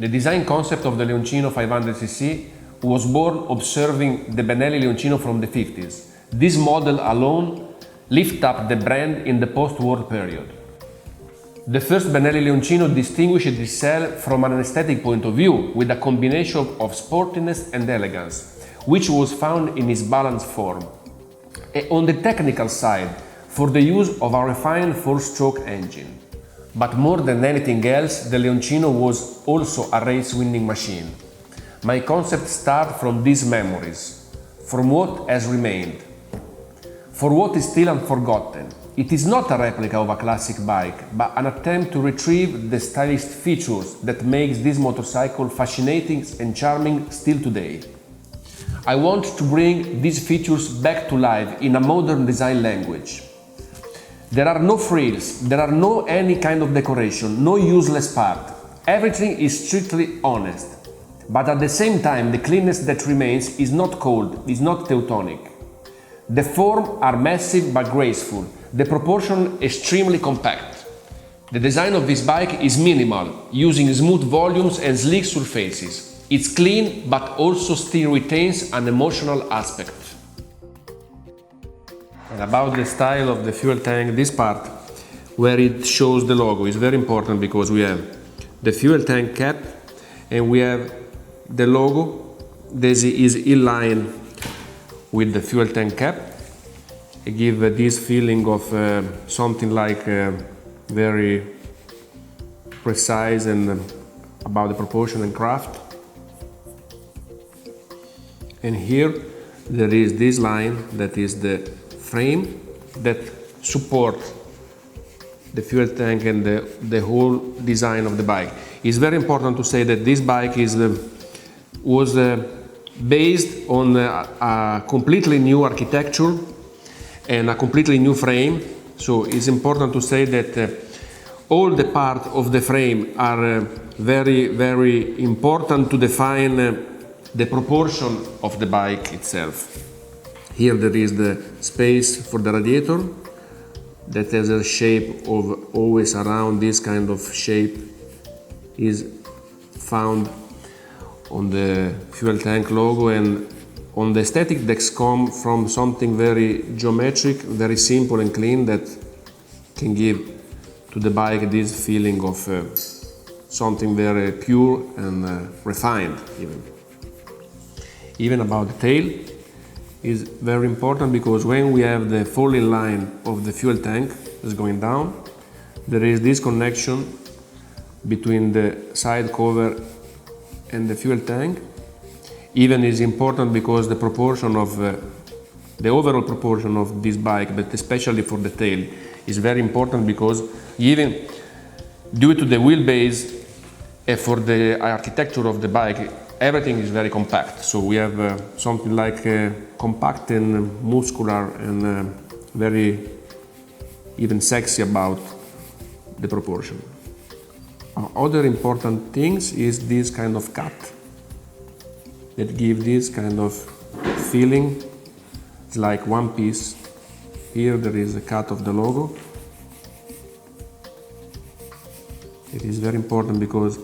The design concept of the Leoncino 500cc was born observing the Benelli Leoncino from the 50s. This model alone lifted up the brand in the post-war period. The first Benelli Leoncino distinguished itself from an aesthetic point of view with a combination of sportiness and elegance, which was found in its balanced form. And on the technical side, for the use of a refined four-stroke engine. But more than anything else, the Leoncino was also a race-winning machine. My concept starts from these memories, from what has remained, for what is still unforgotten. It is not a replica of a classic bike, but an attempt to retrieve the stylish features that makes this motorcycle fascinating and charming still today. I want to bring these features back to life in a modern design language. There are no frills, there are no any kind of decoration, no useless part. Everything is strictly honest. But at the same time, the cleanness that remains is not cold, is not Teutonic. The forms are massive but graceful, the proportion extremely compact. The design of this bike is minimal, using smooth volumes and sleek surfaces. It's clean but also still retains an emotional aspect. And about the style of the fuel tank, this part where it shows the logo is very important because we have the fuel tank cap and we have the logo. This is in line with the fuel tank cap. It gives this feeling of something like very precise and about the proportion and craft. And here there is this line that is the frame that supports the fuel tank and the whole design of the bike. It's very important to say that this bike was based on a completely new architecture and a completely new frame. So it's important to say that all the parts of the frame are very, very important to define the proportion of the bike itself. Here there is the space for the radiator that has a shape of always around this kind of shape is found on the fuel tank logo, and on the aesthetic that come from something very geometric, very simple and clean that can give to the bike this feeling of something very pure and refined even. Even about the tail is very important because when we have the falling line of the fuel tank is going down, there is this connection between the side cover and the fuel tank. Even is important because the proportion of the overall proportion of this bike, but especially for the tail, is very important because even due to the wheelbase and for the architecture of the bike, everything is very compact. So we have something like compact and muscular and very even sexy about the proportion. Other important things is this kind of cut that give this kind of feeling. It's like one piece. Here there is a cut of the logo. It is very important because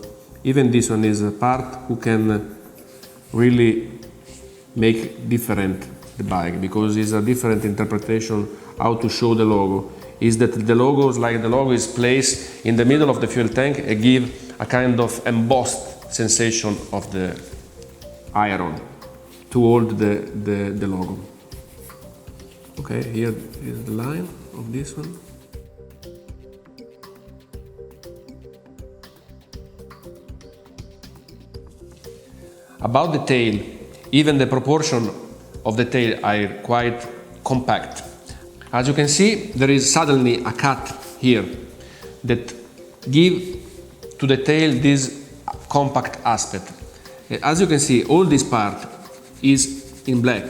even this one is a part who can really make different the bike, because it's a different interpretation how to show the logo. Is that the logo is placed in the middle of the fuel tank and give a kind of embossed sensation of the iron to hold the logo. Okay, here is the line of this one. About the tail, even the proportion of the tail are quite compact. As you can see, there is suddenly a cut here that give to the tail this compact aspect. As you can see, all this part is in black.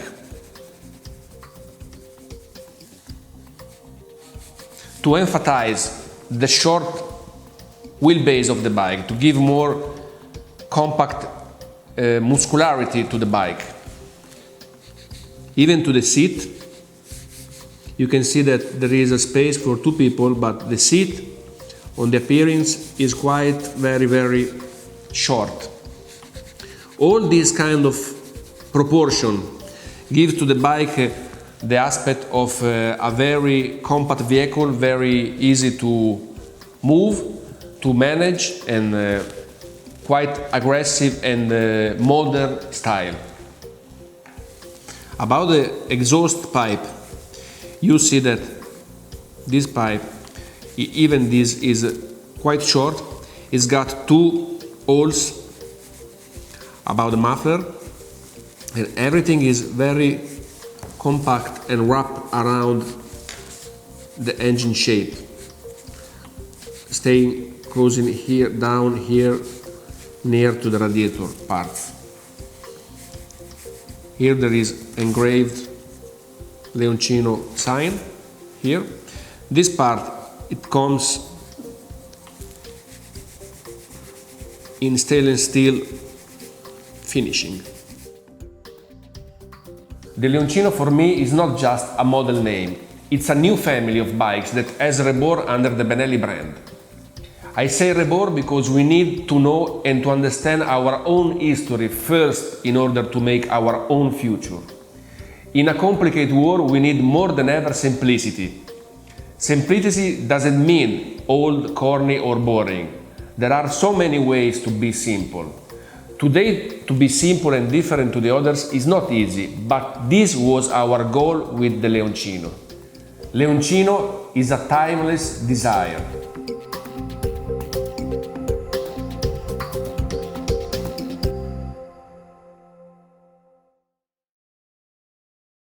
To emphasize the short wheelbase of the bike, to give more compact muscularity to the bike. Even to the seat, you can see that there is a space for two people, but the seat on the appearance is quite very short. All this kind of proportion give to the bike the aspect of a very compact vehicle, very easy to move, to manage, and quite aggressive and modern style. About the exhaust pipe, you see that this pipe, even this is quite short. It's got two holes about the muffler, and everything is very compact and wrapped around the engine shape, staying closing here, down here, near to the radiator parts. Here there is engraved Leoncino sign here. This part, it comes in stainless steel finishing. The Leoncino for me is not just a model name, it's a new family of bikes that has reborn under the Benelli brand. I say reborn because we need to know and to understand our own history first in order to make our own future. In a complicated world, we need more than ever simplicity. Simplicity doesn't mean old, corny or boring. There are so many ways to be simple. Today, to be simple and different to the others is not easy, but this was our goal with the Leoncino. Leoncino is a timeless desire.